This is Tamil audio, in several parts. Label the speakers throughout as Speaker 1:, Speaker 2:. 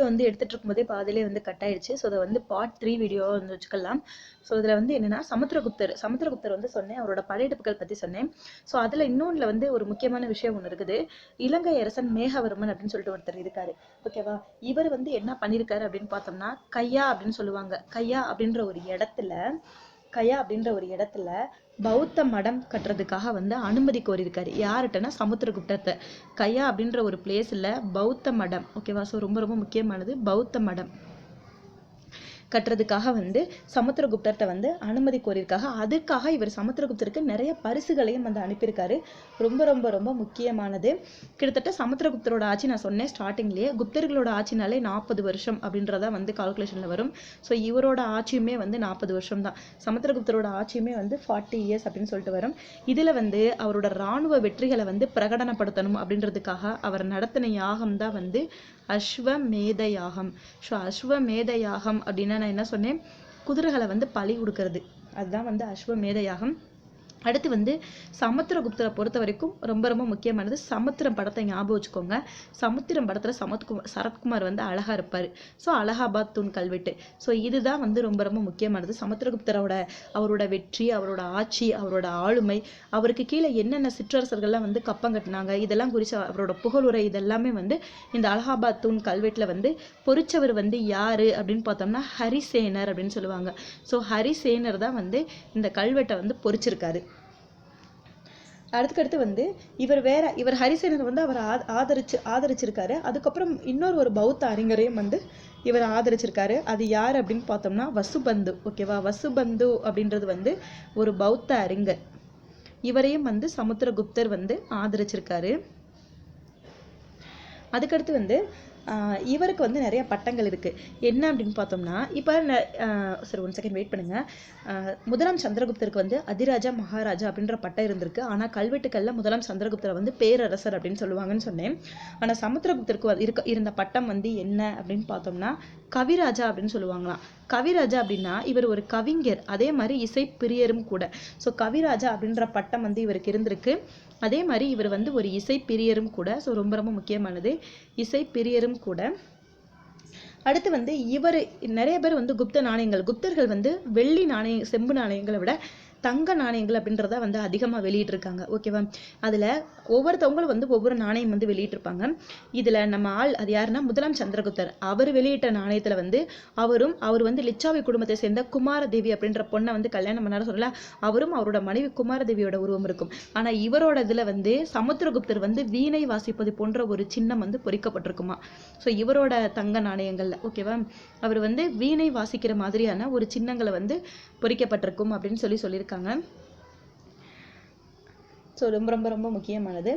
Speaker 1: வந்து எடுத்துட்டு இருக்கும்போதே பாதிலே வந்து கட் ஆயிடுச்சு. ஸோ அதை வந்து பார்ட் 3 வீடியோவாக வந்து வச்சுக்கலாம். ஸோ இதில் வந்து என்னன்னா சமுத்திரகுப்தர் வந்து சொன்னேன், அவரோட படையெடுப்புகள் பற்றி சொன்னேன். ஸோ அதில் இன்னொன்றில் வந்து ஒரு முக்கியமான விஷயம் ஒன்று இருக்குது. இலங்கை அரசன் மேகவர்மன் அப்படின்னு சொல்லிட்டு ஒருத்தர் இருக்காரு, ஓகேவா. இவர் வந்து என்ன பண்ணியிருக்காரு அப்படின்னு பார்த்தோம்னா, கையா அப்படின்னு சொல்லுவாங்க. கையா அப்படின்ற ஒரு இடத்துல பௌத்த மடம் கட்டுறதுக்காக வந்து அனுமதி கோரியிருக்காரு. யார்கிட்டனா சமுத்திரகுப்தர்கிட்ட. கையா அப்படின்ற ஒரு பிளேஸ்ல பௌத்த மடம், ஓகேவா. ஸோ ரொம்ப ரொம்ப முக்கியமானது, பௌத்த மடம் கட்டுறதுக்காக வந்து சமுத்திரகுப்தர்கிட்ட வந்து அனுமதி கோரியிருக்காங்க. அதுக்காக இவர் சமுத்திரகுப்தருக்கு நிறைய பரிசுகளையும் வந்து அனுப்பியிருக்காரு. ரொம்ப ரொம்ப ரொம்ப முக்கியமானது. கிட்டத்தட்ட சமுத்திரகுப்தரோட ஆட்சி நான் சொன்னேன் ஸ்டார்டிங்லேயே, குப்தர்களோட ஆட்சினாலே 40 வருஷம் அப்படின்றதா வந்து கால்குலேஷன்ல வரும். ஸோ இவரோட ஆட்சியுமே வந்து 40 வருஷம் தான். சமுத்திரகுப்தரோட ஆட்சியுமே வந்து 40 இயர்ஸ் அப்படின்னு சொல்லிட்டு வரும். இதுல வந்து அவரோட இராணுவ வெற்றிகளை வந்து பிரகடனப்படுத்தணும் அப்படின்றதுக்காக அவர் நடத்தின யாகம் தான் வந்து அஸ்வமேத யாகம். ஸோ அஸ்வமேத யாகம் அப்படின்னா நான் என்ன சொன்னேன், குதிரைகளை வந்து பலி கொடுக்கறது, அதுதான் வந்து அஸ்வமேத யாகம். அடுத்து வந்து சமுத்திரகுப்தரை பொறுத்த வரைக்கும் ரொம்ப ரொம்ப முக்கியமானது, சமுத்திரம் படத்தை ஞாபகம் வச்சுக்கோங்க. சமுத்திரம் படத்துல சரத்குமார் வந்து அழகா இருப்பாரு. ஸோ அலகாபாத் தூண் கல்வெட்டு. ஸோ இதுதான் வந்து ரொம்ப ரொம்ப முக்கியமானது. அவரோட வெற்றி, அவரோட ஆட்சி, அவரோட ஆளுமை, அவருக்கு கீழே என்னென்ன சிற்றரசர்கள்லாம் வந்து கப்பம் கட்டினாங்க, இதெல்லாம் குறித்து அவரோட புகழுரை, இதெல்லாமே வந்து இந்த அலகாபாத் தூண் கல்வெட்டுல வந்து பொறிச்சவர் வந்து யாரு அப்படின்னு பார்த்தோம்னா ஹரிசேனர் அப்படின்னு சொல்லுவாங்க. ஸோ ஹரிசேனர் தான் வந்து இந்த கல்வெட்டை வந்து பொறிச்சிருக்காரு. அடுத்து வந்து இவர் ஹரிசேனர் வந்து அவர் ஆதரிச்சிருக்காரு. அதுக்கப்புறம் இன்னொரு ஒரு பௌத்த அறிஞரையும் வந்து இவர் ஆதரிச்சிருக்காரு. அது யார் அப்படின்னு பார்த்தோம்னா வசுபந்து, ஓகேவா. வசுபந்து அப்படின்றது வந்து ஒரு பௌத்த அறிஞர். இவரையும் வந்து சமுத்திரகுப்தர் வந்து ஆதரிச்சிருக்காரு. அதுக்கடுத்து வந்து இவருக்கு வந்து நிறைய பட்டங்கள் இருக்கு. என்ன அப்படின்னு பார்த்தோம்னா, இப்போ சரி 1 செகண்ட் வெயிட் பண்ணுங்க. முதலாம் சந்திரகுப்தருக்கு வந்து அதிராஜா மகாராஜா அப்படின்ற பட்டம் இருந்திருக்கு. ஆனால் கல்வெட்டுக்கள்ல முதலாம் சந்திரகுப்தரை வந்து பேரரசர் அப்படின்னு சொல்லுவாங்கன்னு சொன்னேன். ஆனால் சமுத்திரகுப்தருக்கு இருந்த பட்டம் வந்து என்ன அப்படின்னு பார்த்தோம்னா கவிராஜா அப்படின்னு சொல்லுவாங்களாம். கவிராஜா அப்படின்னா இவர் ஒரு கவிஞர், அதே மாதிரி இசை பிரியரும் கூட. ஸோ கவிராஜா அப்படின்ற பட்டம் வந்து இவருக்கு இருந்திருக்கு. அதே மாதிரி இவர் வந்து ஒரு இசை பிரியரும் கூட. ஸோ ரொம்ப ரொம்ப முக்கியமானது, இசை பிரியரும் கூட. அடுத்து வந்து நிறைய பேர் வந்து குப்தர்கள் வந்து வெள்ளி நாணயம், செம்பு நாணயங்களை விட தங்க நாணயங்கள் அப்படின்றத வந்து அதிகமாக வெளியிட்டிருக்காங்க, ஓகேவா. அதில் ஒவ்வொருத்தவங்களும் வந்து ஒவ்வொரு நாணயம் வந்து வெளியிட்டிருப்பாங்க. இதில் நம்ம அது யாருன்னா முதலாம் சந்திரகுப்தர். அவர் வெளியிட்ட நாணயத்தில் வந்து அவர் வந்து லிச்சாவி குடும்பத்தை சேர்ந்த குமாரதேவி அப்படின்ற பொண்ணை வந்து கல்யாணம் பண்ணாரு சொல்லல, அவரும் அவரோட மனைவி குமாரதேவியோட உருவம் இருக்கும். ஆனால் இவரோட இதில் வந்து சமுத்திரகுப்தர் வந்து வீணை வாசிப்பது போன்ற ஒரு சின்னம் வந்து பொறிக்கப்பட்டிருக்குமா. ஸோ இவரோட தங்க நாணயங்கள்ல, ஓகேவா, அவர் வந்து வீணை வாசிக்கிற மாதிரியான ஒரு சின்னங்களை வந்து பொறிக்கப்பட்டிருக்கும் அப்படின்னு சொல்லியிருக்காங்க. ஸோ ரொம்ப ரொம்ப ரொம்ப முக்கியமானது.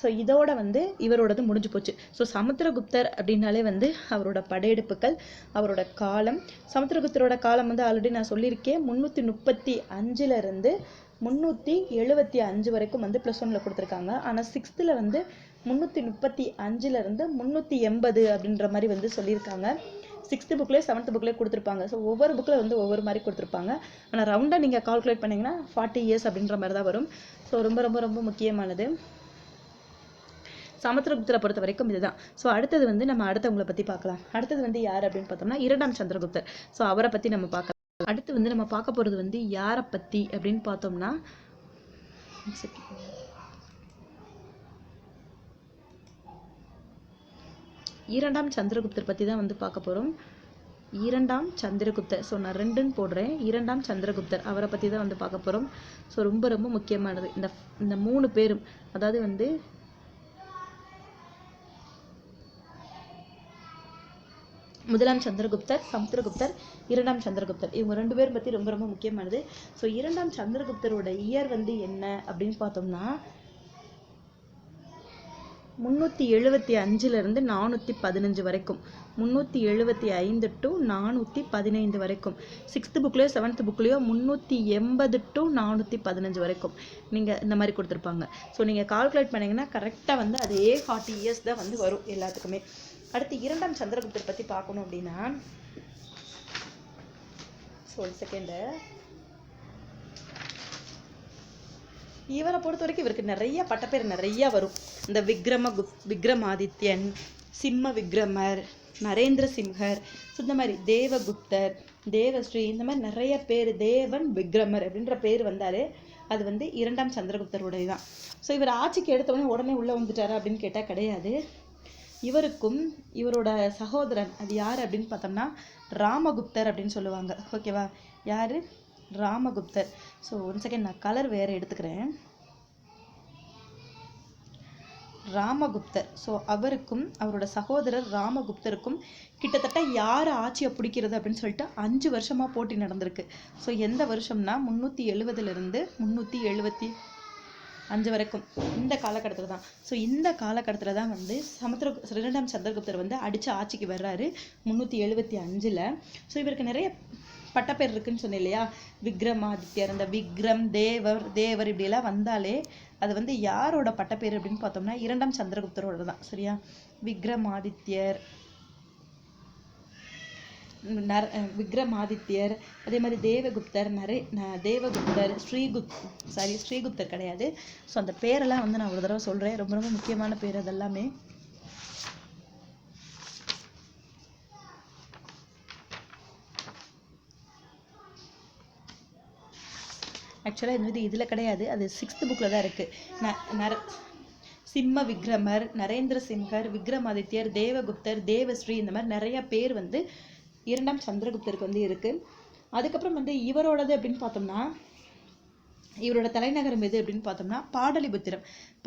Speaker 1: ஸோ இதோட வந்து இவரோடது முடிஞ்சு போச்சு. ஸோ சமுத்திரகுப்தர் அப்படின்னாலே வந்து அவரோட படையெடுப்புகள், அவரோட காலம். சமுத்திரகுப்தரோட காலம் வந்து ஆல்ரெடி நான் சொல்லியிருக்கேன், 335 இருந்து 375 வரைக்கும் வந்து +1 கொடுத்துருக்காங்க. ஆனால் 6th வந்து 335 இருந்து 380 அப்படின்ற மாதிரி வந்து சொல்லியிருக்காங்க. 6th புக்லேயே 7th புக்லேயே கொடுத்துருப்பாங்க. ஸோ ஒவ்வொரு புக்கில் வந்து ஒவ்வொரு மாதிரி கொடுத்துருப்பாங்க. ஆனால் ரவுண்டாக நீங்கள் கால்குலேட் பண்ணிங்கன்னா 40 இயர்ஸ் அப்படின்ற மாதிரி தான் வரும். ஸோ ரொம்ப ரொம்ப ரொம்ப முக்கியமானது சமுத்திரகுப்தரை பொறுத்த வரைக்கும் இதுதான். ஸோ அடுத்தது வந்து நம்ம அடுத்தவங்களை பற்றி பார்க்கலாம். அடுத்தது வந்து யார் அப்படின்னு பார்த்தோம்னா 2ஆம் சந்திரகுப்தர். ஸோ அவரை பற்றி நம்ம பார்க்கலாம். அடுத்து வந்து நம்ம பார்க்க போகிறது வந்து யாரை பற்றி அப்படின்னு பார்த்தோம்னா 2ஆம் சந்திரகுப்தர் பற்றி தான் வந்து பார்க்க போகிறோம். 2ஆம் சந்திரகுப்தர். ஸோ நான் 2ன்னு போடுறேன். 2ஆம் சந்திரகுப்தர் அவரை பற்றி தான் வந்து பார்க்க போகிறோம். ஸோ ரொம்ப ரொம்ப முக்கியமானது இந்த 3 பேரும், அதாவது வந்து முதலாம் சந்திரகுப்தர், சமுத்திரகுப்தர், 2ஆம் சந்திரகுப்தர், இவங்க 2 பேரும் பற்றி ரொம்ப ரொம்ப முக்கியமானது. ஸோ 2ஆம் சந்திரகுப்தரோட இயர் வந்து என்ன அப்படின்னு பார்த்தோம்னா 375 இருந்து 415 வரைக்கும், 375 to 415 வரைக்கும். 6th புக்லேயோ 7th புக்லேயோ 380 to 415 வரைக்கும் நீங்கள் இந்த மாதிரி கொடுத்துருப்பாங்க. ஸோ நீங்கள் கால்குலேட் பண்ணிங்கன்னா கரெக்டாக வந்து அதே 40 இயர்ஸ் தான் வந்து வரும் எல்லாத்துக்குமே. அடுத்து 2ஆம் சந்திரகுப்தர் பற்றி பார்க்கணும் அப்படின்னா, ஒரு செகண்டு, இவரை பொறுத்த வரைக்கும் இவருக்கு நிறைய பட்டப்பேர் நிறைய வரும். இந்த விக்ரமாதித்யன், சிம்ம விக்ரமர், நரேந்திர சிம்ஹர், ஸோ இந்த மாதிரி தேவகுப்தர், தேவஸ்ரீ, இந்த மாதிரி நிறைய பேர், தேவன் விக்ரமர் அப்படின்ற பேர் வந்தாரு. அது வந்து 2ஆம் சந்திரகுப்தருடைய தான். ஸோ இவர் ஆட்சிக்கு உடனே உள்ள வந்துட்டாரா அப்படின்னு கேட்டால் கிடையாது. இவருக்கும் இவரோட சகோதரன் அது யார் அப்படின்னு பார்த்தோம்னா ராமகுப்தர் அப்படின்னு சொல்லுவாங்க. ஓகேவா? யாரு? ராமகுப்தர். ஸோ ஒன் செகண்ட், நான் கலர் வேற எடுத்துக்கிறேன். ராமகுப்தர். ஸோ அவருக்கும் அவரோட சகோதரர் ராமகுப்தருக்கும் கிட்டத்தட்ட யார் ஆட்சியை பிடிக்கிறது அப்படின்னு சொல்லிட்டு 5 வருஷமா போட்டி நடந்திருக்கு. ஸோ எந்த வருஷம்னா 370 375 வரைக்கும் இந்த காலகட்டத்தில் தான். ஸோ இந்த காலகட்டத்தில் தான் வந்து 2ஆம் சந்திரகுப்தர் வந்து அடித்து ஆட்சிக்கு வர்றாரு 375. ஸோ இவருக்கு நிறைய பட்டப்பேர் இருக்குன்னு சொன்னேன் இல்லையா? விக்ரமாதித்யர், இந்த விக்ரம், தேவர் இப்படியெல்லாம் வந்தாலே அது வந்து யாரோட பட்டப்பேர் அப்படின்னு பார்த்தோம்னா 2ஆம் சந்திரகுப்தரோட தான். சரியா? விக்ரமாதித்யர், அதே மாதிரி தேவகுப்தர், தேவகுப்தர், ஸ்ரீகுப்தர் கிடையாது. ஸோ அந்த பேரெல்லாம் வந்து நான் ஒரு தடவை சொல்கிறேன். ரொம்ப ரொம்ப முக்கியமான பேர் அதெல்லாமே. ஆக்சுவலாக இது வந்து இதில் கிடையாது, அது 6th புக்கில் தான் இருக்குது. சிம்ம விக்ரமர், நரேந்திர சிம்ஹர், விக்ரமாதித்யர், தேவகுப்தர், தேவஸ்ரீ, இந்த மாதிரி நிறைய பேர் வந்து 2ஆம் சந்திரகுப்தருக்கு வந்து இருக்கு. அதுக்கப்புறம் வந்து இவரோடது அப்படின்னு பார்த்தோம்னா இவரோட தலைநகரம் எது அப்படின்னு பார்த்தோம்னா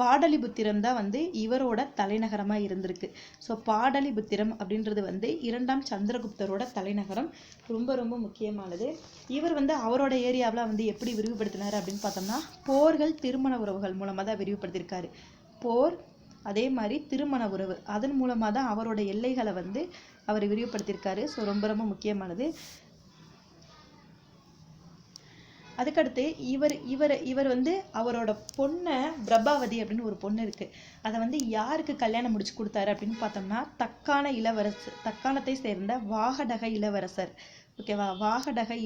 Speaker 1: பாடலிபுத்திரம் தான் வந்து இவரோட தலைநகரமா இருந்திருக்கு. ஸோ பாடலிபுத்திரம் அப்படின்றது வந்து 2ஆம் சந்திரகுப்தரோட தலைநகரம். ரொம்ப ரொம்ப முக்கியமானது. இவர் வந்து அவரோட ஏரியாவில் வந்து எப்படி விரிவுபடுத்தினார் அப்படின்னு பார்த்தோம்னா போர்கள், திருமண உறவுகள் மூலமாக தான் விரிவுபடுத்தியிருக்காரு. போர், அதே மாதிரி திருமண உறவு, அதன் மூலமாக தான் அவரோட எல்லைகளை வந்து அவர் விரிவுபடுத்தியிருக்காரு. ஸோ ரொம்ப ரொம்ப முக்கியமானது. அதுக்கடுத்து இவர் வந்து அவரோட பொண்ணை பிரபாவதி அப்படின்னு ஒரு பொண்ணு இருக்கு. அதை வந்து யாருக்கு கல்யாணம் முடிச்சு கொடுத்தாரு அப்படின்னு பார்த்தோம்னா தக்காணத்தை சேர்ந்த வாகடக இளவரசர். ஓகேவா? வாகடக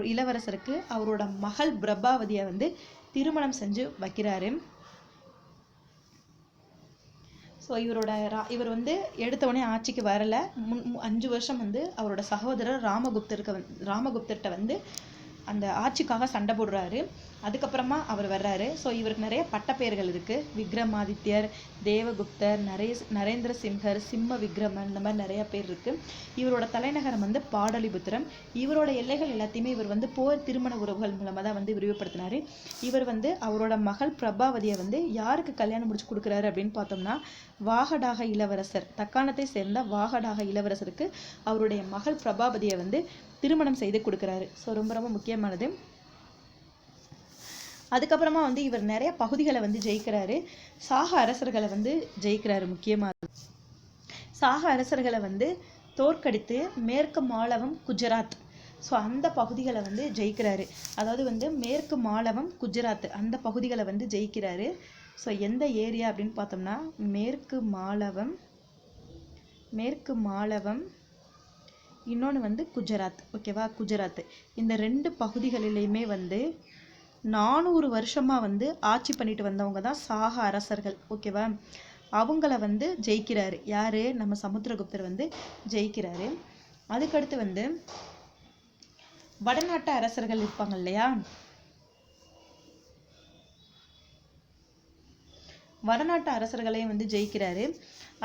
Speaker 1: இளவரசருக்கு அவரோட மகள் பிரபாவதியை வந்து திருமணம் செஞ்சு வைக்கிறாரு. ஸோ இவர் வந்து எடுத்தவொடனே ஆட்சிக்கு வரலை. 5 வருஷம் வந்து அவரோட சகோதரர் ராமகுப்தர்கிட்ட வந்து அந்த ஆட்சிக்காக சண்டை போடுறாரு. அதுக்கப்புறமா அவர் வர்றாரு. ஸோ இவருக்கு நிறைய பட்டப்பெயர்கள் இருக்கு. விக்ரமாதித்யர், தேவகுப்தர், நரேந்திர சிம்ஹர், சிம்ம விக்ரமன், இந்த மாதிரி நிறைய பேர் இருக்கு. இவரோட தலைநகரம் வந்து பாடலிபுத்திரம். இவரோட எல்லைகள் எல்லாத்தையுமே இவர் வந்து போர், திருமண உறவுகள் மூலமாக தான் வந்து விரிவுபடுத்தினாரு. இவர் வந்து அவரோட மகள் பிரபாவதியை வந்து யாருக்கு கல்யாணம் முடிச்சு கொடுக்குறாரு அப்படின்னு பார்த்தோம்னா வாகடாக இளவரசர், தக்காணத்தை சேர்ந்த வாகடாக இளவரசருக்கு அவருடைய மகள் பிரபாவதியை வந்து திருமணம் செய்து கொடுக்குறாரு. ஸோ ரொம்ப ரொம்ப முக்கியமானது. அதுக்கப்புறமா வந்து இவர் நிறைய பகுதிகளை வந்து ஜெயிக்கிறாரு. சாக அரசர்களை வந்து ஜெயிக்கிறாரு. முக்கியமாக சாக அரசர்களை வந்து தோற்கடித்து மேற்கு மாளவம், குஜராத், ஸோ அந்த பகுதிகளை வந்து ஜெயிக்கிறாரு. அதாவது வந்து மேற்கு மாளவம், குஜராத் அந்த பகுதிகளை வந்து ஜெயிக்கிறாரு. ஸோ எந்த ஏரியா அப்படின்னு பார்த்தோம்னா மேற்கு மாளவம், இன்னொன்று வந்து குஜராத். ஓகேவா? குஜராத். இந்த 2 பகுதிகளிலையுமே வந்து 400 வருஷமா வந்து ஆட்சி பண்ணிட்டு வந்தவங்க தான் சாக அரசர்கள். ஓகேவா? அவங்கள வந்து ஜெயிக்கிறாரு. யாரு? நம்ம சமுத்திரகுப்தர் வந்து ஜெயிக்கிறாரு. அதுக்கடுத்து வந்து வடநாட்டு அரசர்கள் இருப்பாங்க இல்லையா? வடநாட்டு அரசர்களையும் வந்து ஜெயிக்கிறாரு.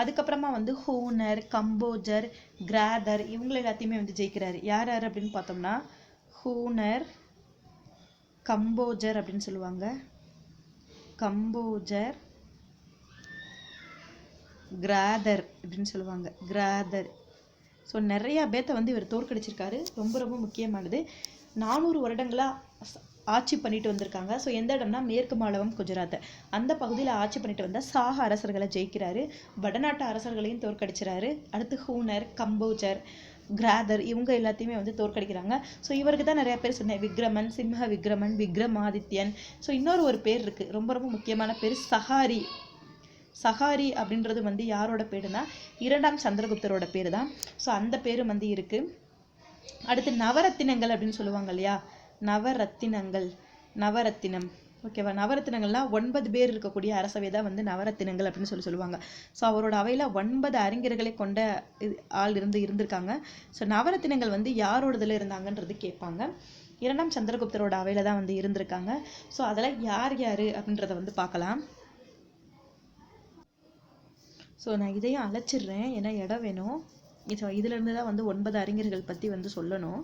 Speaker 1: அதுக்கப்புறமா வந்து ஹூனர், கம்போஜர், கிராதர் இவங்க எல்லாத்தையுமே வந்து ஜெயிக்கிறாரு. யார் யார் அப்படின்னு பார்த்தோம்னா ஹூனர், கம்போஜர் அப்படின்னு சொல்லுவாங்க. கம்போஜர், கிராதர் அப்படின்னு சொல்லுவாங்க. கிராதர். ஸோ நிறைய பேர்த்த வந்து இவர் தோற்கடிச்சிருக்காரு. ரொம்ப ரொம்ப முக்கியமானது. 400 வருடங்களா ஆட்சி பண்ணிட்டு வந்திருக்காங்க. ஸோ எந்த இடம்னா மேற்கு மாளவம், குஜராத் அந்த பகுதியில் ஆட்சி பண்ணிட்டு வந்த சாக அரசர்களை ஜெயிக்கிறாரு. வடநாட்டு அரசர்களையும் தோற்கடிச்சிறாரு. அடுத்து ஹூனர், கம்போஜர், கிராதர் இவங்க எல்லாத்தையுமே வந்து தோற்கடிக்கிறாங்க. ஸோ இவருக்கு தான் நிறைய பேர் சொன்னேன். விக்ரமன், சிம்ம விக்ரமன், விக்ரமாதித்யன். ஸோ இன்னொரு ஒரு பேர் இருக்கு, ரொம்ப ரொம்ப முக்கியமான பேர் சஹாரி அப்படின்றது வந்து யாரோட பேருனா 2ஆம் சந்திரகுப்தரோட பேரு தான். ஸோ அந்த பேரும் வந்து இருக்கு. அடுத்து நவரத்தினங்கள் அப்படின்னு சொல்லுவாங்க இல்லையா? நவரத்தினம், ஓகேவா. நவரத்தினங்கள்லாம் 9 பேர் இருக்கக்கூடிய அரசவை தான் வந்து நவரத்தினங்கள் அப்படின்னு சொல்லுவாங்க. ஸோ அவரோட அவையில் 9 அறிஞர்களை கொண்ட ஆள் இருந்திருக்காங்க. ஸோ நவரத்தினங்கள் வந்து யாரோடதுல இருந்தாங்கன்றது கேட்பாங்க. 2ஆம் சந்திரகுப்தரோட அவையில தான் வந்து இருந்திருக்காங்க. ஸோ அதில் யார் யார் அப்படின்றத வந்து பார்க்கலாம். ஸோ நான் இதையும் அழைச்சிடுறேன், ஏன்னா இடம் வேணும். ஸோ இதுலேருந்து தான் வந்து 9 அறிஞர்கள் பற்றி வந்து சொல்லணும்.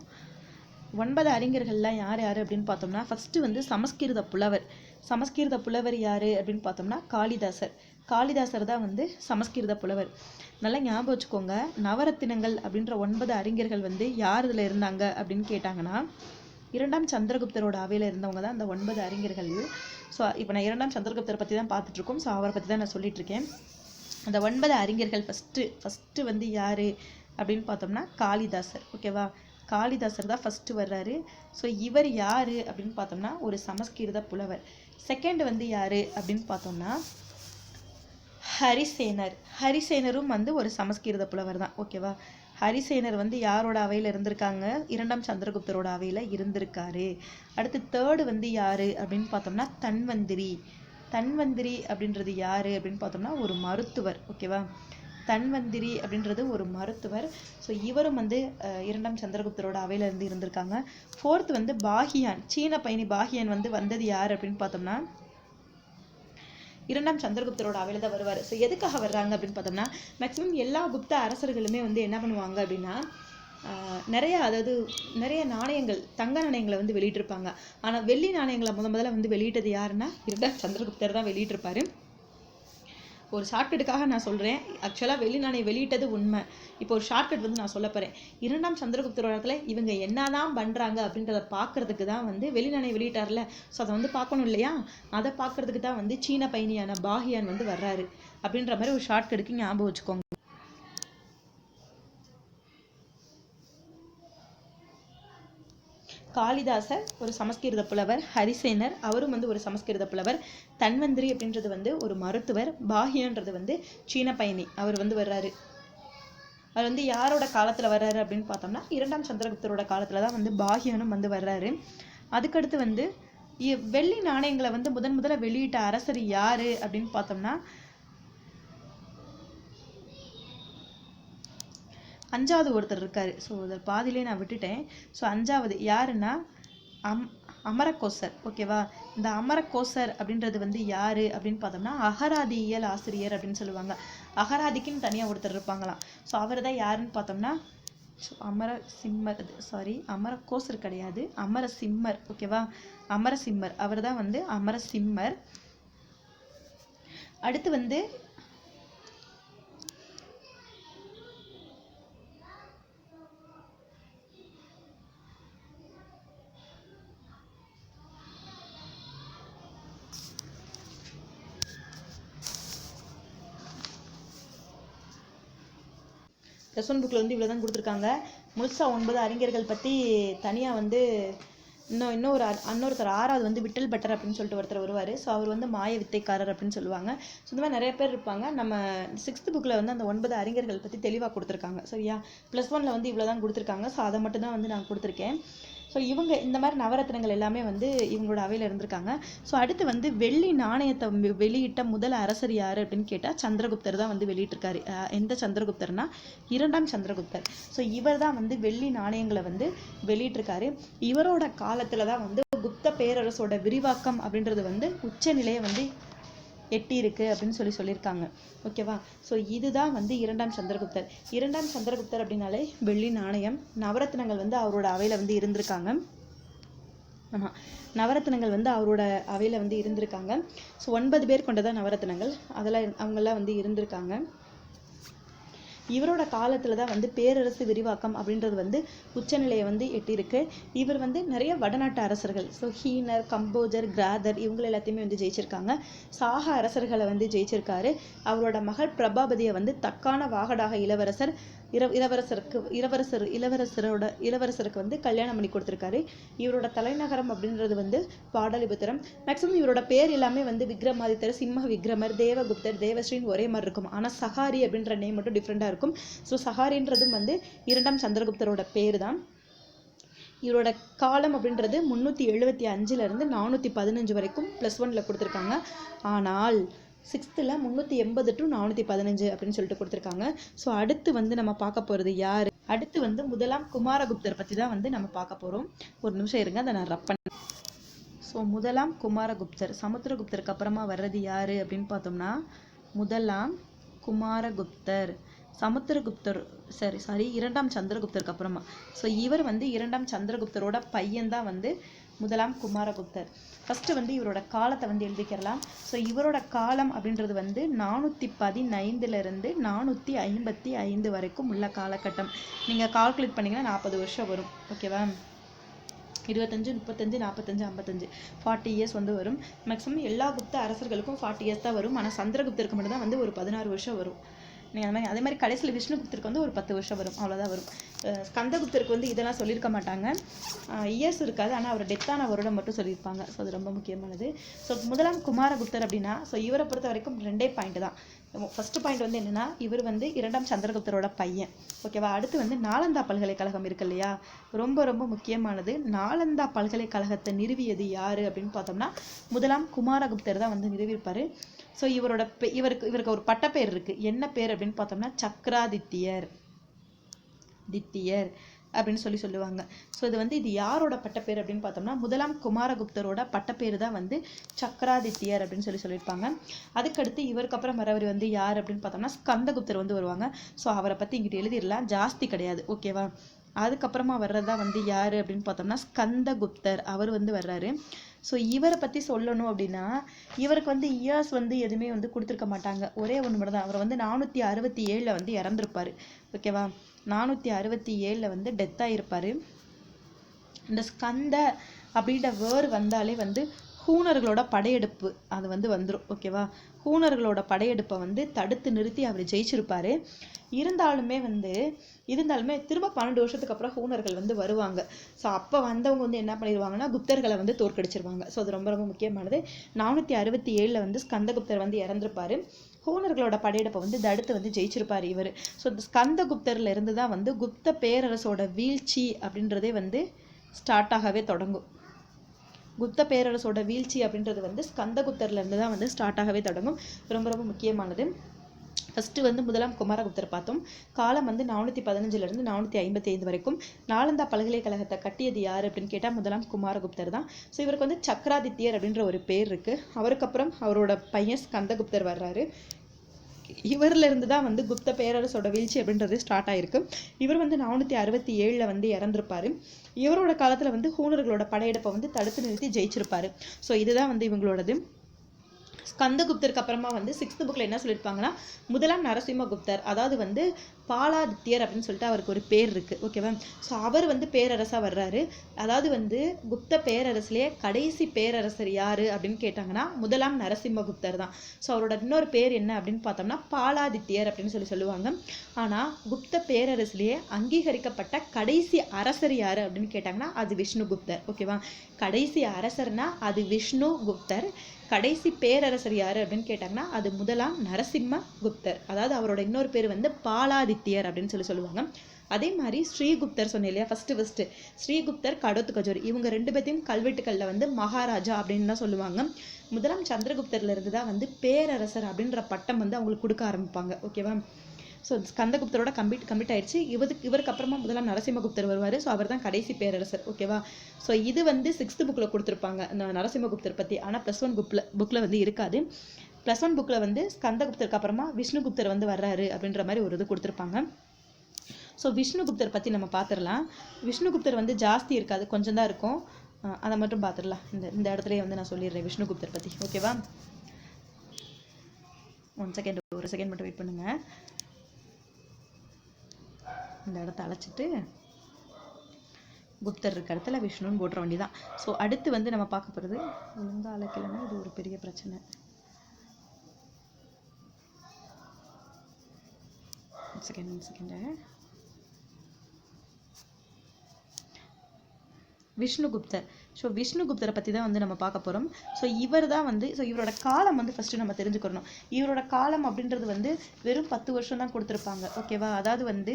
Speaker 1: 9 அறிஞர்கள்லாம் யார் யார் அப்படின்னு பார்த்தோம்னா, ஃபஸ்ட்டு வந்து சமஸ்கிருத புலவர். சமஸ்கிருத புலவர் யார் அப்படின்னு பார்த்தோம்னா காளிதாசர். காளிதாசர் தான் வந்து சமஸ்கிருத புலவர். நல்லா ஞாபகம் வச்சுக்கோங்க. நவரத்தினங்கள் அப்படின்ற 9 அறிஞர்கள் வந்து யார் இதில் இருந்தாங்க அப்படின்னு கேட்டாங்கன்னா, 2ஆம் சந்திரகுப்தரோட அவையில் இருந்தவங்க தான் அந்த 9 அறிஞர்கள். ஸோ இப்போ நான் 2ஆம் சந்திரகுப்தரை பற்றி தான் பார்த்துட்ருக்கோம். ஸோ அவரை பற்றி தான் நான் சொல்லிகிட்ருக்கேன். அந்த 9 அறிஞர்கள் ஃபஸ்ட்டு வந்து யார் அப்படின்னு பார்த்தோம்னா காளிதாசர். ஓகேவா. காளிதாசர் தான் ஃபஸ்ட்டு வர்றாரு. ஸோ இவர் யார் அப்படின்னு பார்த்தோம்னா ஒரு சமஸ்கிருத புலவர். செகண்ட் வந்து யார் அப்படின்னு பார்த்தோம்னா ஹரிசேனர். ஹரிசேனரும் வந்து ஒரு சமஸ்கிருத புலவர் தான். ஓகேவா. ஹரிசேனர் வந்து யாரோட அவையில் இருந்திருக்காங்க? 2ஆம் சந்திரகுப்தரோட அவையில் இருந்திருக்காரு. அடுத்து தேர்டு வந்து யார் அப்படின்னு பார்த்தோம்னா தன்வந்திரி. தன்வந்திரி அப்படின்றது யார் அப்படின்னு பார்த்தோம்னா ஒரு மருத்துவர். ஓகேவா. தன்வந்திரி அப்படின்றது ஒரு மருத்துவர். ஸோ இவரும் வந்து 2ஆம் சந்திரகுப்தரோட அவையில இருந்து இருந்திருக்காங்க. ஃபோர்த் வந்து பாகியான். சீன பயணி பாகியான் வந்து வந்தது யார் அப்படின்னு பார்த்தோம்னா 2ஆம் சந்திரகுப்தரோட அவையில தான் வருவார். ஸோ எதுக்காக வர்றாங்க அப்படின்னு பார்த்தோம்னா, மேக்சிமம் எல்லா குப்த அரசர்களுமே வந்து என்ன பண்ணுவாங்க அப்படின்னா, நிறைய நாணயங்கள், தங்க நாணயங்களை வந்து வெளியிட்டிருப்பாங்க. ஆனால் வெள்ளி நாணயங்களை முதல்ல வந்து வெளியிட்டது யாருன்னா 2ஆம் சந்திரகுப்தர் தான் வெளியிட்டிருப்பாரு. ஒரு ஷார்ட்கட்டுக்காக நான் சொல்கிறேன். ஆக்சுவலாக வெள்ளி நாணயம் வெளியிட்டது உண்மை. இப்போ ஒரு ஷார்ட்கட் வந்து நான் சொல்ல போகிறேன். 2ஆம் சந்திரகுப்தரோடத்துல இவங்க என்னதான் பண்ணுறாங்க அப்படின்றத பார்க்கறதுக்கு தான் வந்து வெள்ளி நாணயம் வெளியிட்டார்ல. ஸோ அதை வந்து பார்க்கணும் இல்லையா. அதை பார்க்கறதுக்கு தான் வந்து சீன பயணியான பாகியான் வந்து வர்றாரு அப்படின்ற மாதிரி ஒரு ஷார்ட்கட்டுக்கு ஞாபகம் வச்சுக்கோங்க. காளிதாசர் ஒரு சமஸ்கிருத புலவர். ஹரிசேனர் அவரும் வந்து ஒரு சமஸ்கிருத புலவர். தன்வந்திரி அப்படின்றது வந்து ஒரு மருத்துவர். பாகியன்றது வந்து சீன பயணி, அவர் வந்து வர்றாரு. அவர் வந்து யாரோட காலத்தில் வர்றாரு அப்படின்னு பார்த்தோம்னா 2ஆம் சந்திரகுப்தரோட காலத்தில் தான் வந்து பாகியனும் வந்து வர்றாரு. அதுக்கடுத்து வந்து வெள்ளி நாணயங்களை வந்து முதல்ல வெளியிட்ட அரசர் யாரு அப்படின்னு பார்த்தோம்னா 5வது ஒருத்தர் இருக்காரு. ஸோ அதில் பாதியிலே நான் விட்டுட்டேன். ஸோ 5வது யாருன்னா அமரகோசர். ஓகேவா. இந்த அமரகோசர் அப்படின்றது வந்து யாரு அப்படின்னு பார்த்தோம்னா அகராதியியல் ஆசிரியர் அப்படின்னு சொல்லுவாங்க. அகராதிக்குன்னு தனியாக ஒருத்தர் இருப்பாங்களாம். ஸோ அவர் தான் யாருன்னு பார்த்தோம்னா அமரகோசர் கிடையாது, அமரசிம்மர். ஓகேவா. அமரசிம்மர் அவர் தான் வந்து அமரசிம்மர். அடுத்து வந்து +1 புக்கில் வந்து இவ்வளோ தான் கொடுத்துருக்காங்க. முழுசாக 9 அறிஞர்கள் பற்றி தனியாக வந்து இன்னொருத்தர் 6வது வந்து விட்டல் பட்டர் அப்படின்னு சொல்லிட்டு ஒருத்தர் வருவார். ஸோ அவர் வந்து மாய வித்தைக்காரர் அப்படின்னு சொல்லுவாங்க. ஸோ இந்த மாதிரி நிறைய பேர் இருப்பாங்க. நம்ம 6th புக்கில் வந்து அந்த 9 அறிஞர்கள் பற்றி தெளிவாக கொடுத்துருக்காங்க. சரியா. +1ல் வந்து இவ்வளோ தான் கொடுத்துருக்காங்க. ஸோ அதை மட்டும் தான் வந்து நான் கொடுத்துருக்கேன். ஸோ இவங்க இந்த மாதிரி நவரத்னங்கள் எல்லாமே வந்து இவங்களோட அவையில் இருந்திருக்காங்க. ஸோ அடுத்து வந்து வெள்ளி நாணயத்தை வெளியிட்ட முதல் அரசர் யார் அப்படின்னு கேட்டால் சந்திரகுப்தர் தான் வந்து வெளியிட்டிருக்காரு. எந்த சந்திரகுப்தர்னா 2ஆம் சந்திரகுப்தர். ஸோ இவர் தான் வந்து வெள்ளி நாணயங்களை வந்து வெளியிட்டிருக்காரு. இவரோட காலத்தில் தான் வந்து குப்த பேரரசோட விரிவாக்கம் அப்படின்றது வந்து உச்ச நிலையை வந்து எட்டி இருக்கு அப்படின்னு சொல்லியிருக்காங்க. ஓகேவா. ஸோ இதுதான் வந்து 2ஆம் சந்திரகுப்தர். 2ஆம் சந்திரகுப்தர் அப்படின்னாலே வெள்ளி நாணயம், நவரத்னங்கள் வந்து அவரோட அவையில் வந்து இருந்திருக்காங்க. ஆமாம், நவரத்னங்கள் வந்து அவரோட அவையில் வந்து இருந்திருக்காங்க. ஸோ 9 பேர் கொண்டதான் நவரத்னங்கள். அதெல்லாம் அவங்கெல்லாம் வந்து இருந்திருக்காங்க. இவரோட காலத்தில் தான் வந்து பேரரசு விரிவாக்கம் அப்படின்றது வந்து உச்சநிலையை வந்து எட்டியிருக்கு. இவர் வந்து நிறைய வடநாட்டு அரசர்கள், ஸோ ஹீனர், கம்போஜர், கிராதர் இவங்க எல்லாத்தையுமே வந்து ஜெயிச்சிருக்காங்க. சாக அரசர்களை வந்து ஜெயிச்சிருக்காரு. அவரோட மகள் பிரபாபதியை வந்து தக்கான வாகடாக இளவரசருக்கு வந்து கல்யாணம் பண்ணி கொடுத்துருக்காரு. இவரோட தலைநகரம் அப்படின்றது வந்து பாடலிபுத்திரம். மேக்சிமம் இவரோட பேர் எல்லாமே வந்து விக்ரமாதித்தர், சிம்ம விக்ரமர், தேவகுப்தர், தேவஸ்ரீன்னு ஒரே மாதிரி இருக்கும். ஆனால் சஹாரி அப்படின்ற நேம் மட்டும் டிஃப்ரெண்டாக இருக்கும். ஸோ சஹாரின்றதும் வந்து 2ஆம் சந்திரகுப்தரோட பேர் தான். இவரோட காலம் அப்படின்றது 375 415 வரைக்கும் +1 கொடுத்துருக்காங்க. ஆனால் 6th 380 to 415 அப்படின்னு சொல்லிட்டு கொடுத்துருக்காங்க. ஸோ அடுத்து வந்து நம்ம பார்க்க போகிறது யார்? அடுத்து வந்து முதலாம் குமாரகுப்தர் பற்றி தான் வந்து நம்ம பார்க்க போகிறோம். ஒரு நிமிஷம் இருங்க, அதை நான் ரப் பண்ணேன். ஸோ முதலாம் குமாரகுப்தர், சமுத்திரகுப்தருக்கு அப்புறமா வர்றது யார் அப்படின்னு பார்த்தோம்னா முதலாம் குமாரகுப்தர். சமுத்திரகுப்தர் சாரி இரண்டாம் சந்திரகுப்தருக்கு அப்புறமா. ஸோ இவர் வந்து இரண்டாம் சந்திரகுப்தரோட பையன் தான் வந்து முதலாம் குமாரகுப்தர். ஃபஸ்ட்டு வந்து இவரோட காலத்தை வந்து எழுதிக்கிறலாம். ஸோ இவரோட காலம் அப்படின்றது வந்து 415 455 வரைக்கும் உள்ள காலகட்டம். நீங்கள் கால்குலேட் பண்ணிங்கன்னா 40 வருஷம் வரும். ஓகேவா? 25 35 45 55 40 இயர்ஸ் வந்து வரும். மேக்ஸிமம் எல்லா குப்த அரசர்களுக்கும் 40 இயர்ஸ் தான் வரும். ஆனால் சந்திரகுப்தருக்கு மட்டும் தான் வந்து ஒரு 16 வருஷம் வரும். நீங்கள் அதே மாதிரி கடைசியில் விஷ்ணுகுப்தருக்கு வந்து ஒரு 10 வருஷம் வரும், அவ்வளோதான் வரும். ஸ்கந்தகுப்தருக்கு வந்து இதெல்லாம் சொல்லியிருக்க மாட்டாங்க, இயர்ஸ் இருக்காது. ஆனால் அவர் டெத்தான வருடம் மட்டும் சொல்லியிருப்பாங்க. ஸோ அது ரொம்ப முக்கியமானது. ஸோ முதலாம் குமாரகுப்தர் அப்படின்னா ஸோ இவரை பொறுத்த வரைக்கும் 2 பாயிண்ட் தான். ஃபர்ஸ்ட் பாயிண்ட் வந்து என்னென்னா இவர் வந்து இரண்டாம் சந்திரகுப்தரோட பையன். ஓகேவா? அடுத்து வந்து நாலந்தா பல்கலைக்கழகம் இருக்கு இல்லையா, ரொம்ப ரொம்ப முக்கியமானது. நாலந்தா பல்கலைக்கழகத்தை நிறுவியது யார் அப்படின்னு பார்த்தோம்னா முதலாம் குமாரகுப்தர் தான் வந்து நிறுவியிருப்பார். ஸோ இவருக்கு ஒரு பட்டப்பேர் இருக்குது. என்ன பேர் அப்படின்னு பார்த்தோம்னா சக்ராதித்யர் அப்படின்னு சொல்லுவாங்க. ஸோ இது யாரோட பட்டப்பேர் அப்படின்னு பார்த்தோம்னா முதலாம் குமாரகுப்தரோட பட்டப்பேர் தான் வந்து சக்ராதித்யர் அப்படின்னு சொல்லியிருப்பாங்க. அதுக்கடுத்து இவருக்கு அப்புறம் வரவர் வந்து யார் அப்படின்னு பார்த்தோம்னா ஸ்கந்தகுப்தர் வந்து வருவாங்க. ஸோ அவரை பற்றி இங்கிட்ட எழுதிடலாம், ஜாஸ்தி கிடையாது. ஓகேவா? அதுக்கப்புறமா வர்றதா வந்து யார் அப்படின்னு பார்த்தோம்னா ஸ்கந்தகுப்தர், அவர் வந்து வர்றாரு. ஸோ இவரை பற்றி சொல்லணும் அப்படின்னா இவருக்கு வந்து இயர்ஸ் வந்து எதுவுமே வந்து கொடுத்துருக்க மாட்டாங்க. ஒரே ஒன்று மட்டும் தான். அவர் வந்து 467 வந்து இறந்துருப்பார். ஓகேவா? 467 வந்து டெத் ஆகிருப்பார். இந்த ஸ்கந்த அப்படின்ற வேர் வந்தாலே வந்து ஹூனர்களோட படையெடுப்பு அது வந்து வந்துடும். ஓகேவா? ஹூனர்களோட படையெடுப்பை வந்து தடுத்து நிறுத்தி அவர் ஜெயிச்சிருப்பார். இருந்தாலுமே திரும்ப 12 வருஷத்துக்கு அப்புறம் ஹூனர்கள் வந்து வருவாங்க. ஸோ அப்போ வந்தவங்க வந்து என்ன பண்ணிடுவாங்கன்னா குப்தர்களை வந்து தோற்கடிச்சிருவாங்க. ஸோ அது ரொம்ப ரொம்ப முக்கியமானது. 467 வந்து ஸ்கந்தகுப்தர் வந்து இறந்துருப்பார். ஹூனர்களோட படையெடுப்பை வந்து தடுத்து வந்து ஜெயிச்சிருப்பார் இவர். ஸோ இந்த ஸ்கந்தகுப்தர்ல இருந்து தான் வந்து குப்த பேரரசோட வீழ்ச்சி அப்படின்றதே வந்து ஸ்டார்ட் ஆகவே தொடங்கும். குப்த பேரரசோட வீழ்ச்சி அப்படின்றது வந்து ஸ்கந்தகுப்தர்ல இருந்து தான் வந்து ஸ்டார்ட் ஆகவே தொடங்கும். ரொம்ப ரொம்ப முக்கியமானது. ஃபஸ்ட்டு வந்து முதலாம் குமாரகுப்தர் பார்த்தோம். காலம் வந்து 415 455 வரைக்கும். நாலந்தா பல்கலைக்கழகத்தை கட்டியது யார் அப்படின்னு கேட்டால் முதலாம் குமாரகுப்தர் தான். ஸோ இவருக்கு வந்து சக்ராதித்யர் அப்படின்ற ஒரு பேர் இருக்குது. அவருக்கப்புறம் அவரோட பையன் ஸ்கந்தகுப்தர் வர்றாரு. இவரில் இருந்து தான் வந்து குப்த பேரரசோட வீழ்ச்சி அப்படின்றது ஸ்டார்ட் ஆயிருக்கு. இவர் வந்து 467 வந்து இறந்துருப்பாரு. இவரோட காலத்தில் வந்து ஹூனர்களோட படையெடுப்பை வந்து தடுத்து நிறுத்தி ஜெயிச்சிருப்பாரு. ஸோ இதுதான் வந்து இவங்களோடது. ஸ்கந்தகுப்தருக்கு அப்புறமா வந்து 6th புக்கில் என்ன சொல்லியிருப்பாங்கன்னா முதலாம் நரசிம்மகுப்தர், அதாவது வந்து பாலாதித்யர் அப்படின்னு சொல்லிட்டு அவருக்கு ஒரு பேர் இருக்குது. ஓகேவா? ஸோ அவர் வந்து பேரரசாக வர்றாரு. அதாவது வந்து குப்த பேரரசுலேயே கடைசி பேரரசர் யார் அப்படின்னு கேட்டாங்கன்னா முதலாம் நரசிம்மகுப்தர் தான். ஸோ அவரோட இன்னொரு பேர் என்ன அப்படின்னு பார்த்தோம்னா பாலாதித்யர் அப்படின்னு சொல்லுவாங்க. ஆனால் குப்த பேரரசுலேயே அங்கீகரிக்கப்பட்ட கடைசி அரசர் யார் அப்படின்னு கேட்டாங்கன்னா அது விஷ்ணுகுப்தர். ஓகேவா? கடைசி அரசர்னா அது விஷ்ணுகுப்தர். கடைசி பேரரசர் யாரு அப்படின்னு கேட்டாங்கன்னா அது முதலாம் நரசிம்மகுப்தர். அதாவது அவரோட இன்னொரு பேர் வந்து பாலாதித்யர் அப்படின்னு சொல்லுவாங்க. அதே மாதிரி ஸ்ரீகுப்தர் சொன்னேன் இல்லையா, ஃபர்ஸ்ட் ஸ்ரீகுப்தர், கடோத்கஜர், இவங்க 2 பேர்த்தையும் கல்வெட்டுக்கள்ல வந்து மகாராஜா அப்படின்னு தான் சொல்லுவாங்க. முதலாம் சந்திரகுப்தர்ல இருந்து தான் வந்து பேரரசர் அப்படின்ற பட்டம் வந்து அவங்களுக்கு கொடுக்க ஆரம்பிப்பாங்க. ஓகேவா? ஸோ ஸ்கந்தகுப்தரோட கம்ப்ளீட் ஆயிடுச்சு. இவருக்கு அப்புறமா முதலாம் நரசிம்மகுப்தர் வருவார். ஸோ அவர் தான் கடைசி பேரரசர். ஓகேவா? ஸோ இது வந்து 6th புக்கில் கொடுத்துருப்பாங்க இந்த நரசிம்மகுப்தர் பற்றி. ஆனால் +1 புக்கில் வந்து இருக்காது. +1 புக்கில் வந்து ஸ்கந்தகுப்தருக்கு அப்புறமா விஷ்ணுகுப்தர் வந்து வர்றாரு அப்படின்ற மாதிரி ஒரு இது கொடுத்துருப்பாங்க. ஸோ விஷ்ணுகுப்தர் பற்றி நம்ம பார்த்துடலாம். விஷ்ணுகுப்தர் வந்து ஜாஸ்தி இருக்காது, கொஞ்சம் தான் இருக்கும். அதை மட்டும் பார்த்துடலாம். இந்த இடத்துலயே வந்து நான் சொல்லிடுறேன் விஷ்ணுகுப்தர் பற்றி. ஓகேவா? ஒரு செகண்ட் மட்டும் வெயிட் பண்ணுங்க. இந்த இடத்த அழைச்சிட்டு குப்தர் இருக்க இடத்துல விஷ்ணுன்னு போட்டுற வேண்டியதான். ஸோ அடுத்து வந்து நம்ம பார்க்க போகிறது ஒழுங்கா அழைக்கலைன்னா இது ஒரு பெரிய பிரச்சனை. செகண்ட் விஷ்ணுகுப்தர் ஸோ விஷ்ணுகுப்தரை பற்றி தான் வந்து நம்ம பார்க்க போகிறோம். ஸோ இவர் தான் வந்து இவரோட காலம் வந்து ஃபஸ்ட்டு நம்ம தெரிஞ்சுக்கணும். இவரோட காலம் அப்படின்றது வந்து வெறும் 10 வருஷம் தான் கொடுத்துருப்பாங்க. ஓகேவா? அதாவது வந்து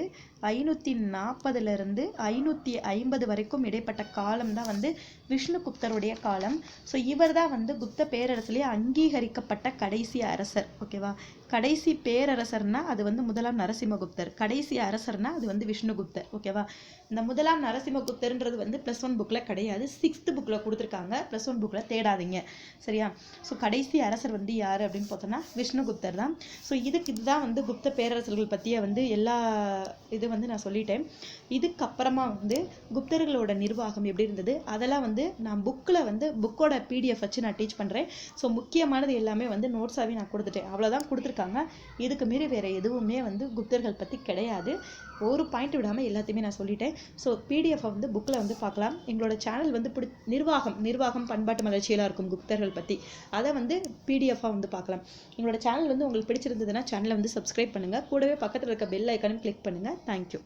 Speaker 1: 540 550 வரைக்கும் இடைப்பட்ட காலம் தான் வந்து விஷ்ணுகுப்தருடைய காலம். ஸோ இவர் தான் வந்து குப்த பேரரசுலேயே அங்கீகரிக்கப்பட்ட கடைசி அரசர். ஓகேவா? கடைசி பேரரசர்னா அது வந்து முதலாம் நரசிம்மகுப்தர், கடைசி அரசர்னா அது வந்து விஷ்ணுகுப்தர். ஓகேவா? இந்த முதலாம் நரசிம்மகுப்தர்ன்றது வந்து +1 புக்கில் கிடையாது, 6th புக்கில் கொடுத்துருக்காங்க. +1 புக்கில் தேடாதீங்க, சரியா? ஸோ கடைசி அரசர் வந்து யார் அப்படின்னு பார்த்தோன்னா விஷ்ணுகுப்தர் தான். ஸோ இதுதான் வந்து குப்த பேரரசர்கள் பற்றிய வந்து எல்லா இது வந்து நான் சொல்லிட்டேன். இதுக்கப்புறமா வந்து குப்தர்களோட நிர்வாகம் எப்படி இருந்தது அதெல்லாம் வந்து நான் புக்கில் வந்து புக்கோட PDF வச்சு நான் டீச் பண்ணுறேன். ஸோ முக்கியமானது எல்லாமே வந்து நோட்ஸாகவே நான் கொடுத்துட்டேன். அவ்வளோதான் கொடுத்துருக்காங்க. இதுக்கு மீறி வேறு எதுவுமே வந்து குப்தர்கள் பற்றி கிடையாது. ஒரு பாயிண்ட் விடாமல் எல்லாத்தையுமே நான் சொல்லிட்டேன். ஸோ PDF வந்து புக்கில் வந்து பார்க்கலாம். எங்களோட சேனல் வந்து நிர்வாகம் பண்பாட்டு மலர்ச்சியெல்லாம் இருக்கும் குப்தர்கள் பற்றி, அதை வந்து PDF-ஆக வந்து பார்க்கலாம். எங்களோட சேனல் வந்து உங்களுக்கு பிடிச்சிருந்ததுன்னா சேனலை வந்து சப்ஸ்கிரைப் பண்ணுங்கள். கூடவே பக்கத்தில் இருக்க பெல் ஐக்கானும் கிளிக் பண்ணுங்கள். தேங்க்யூ.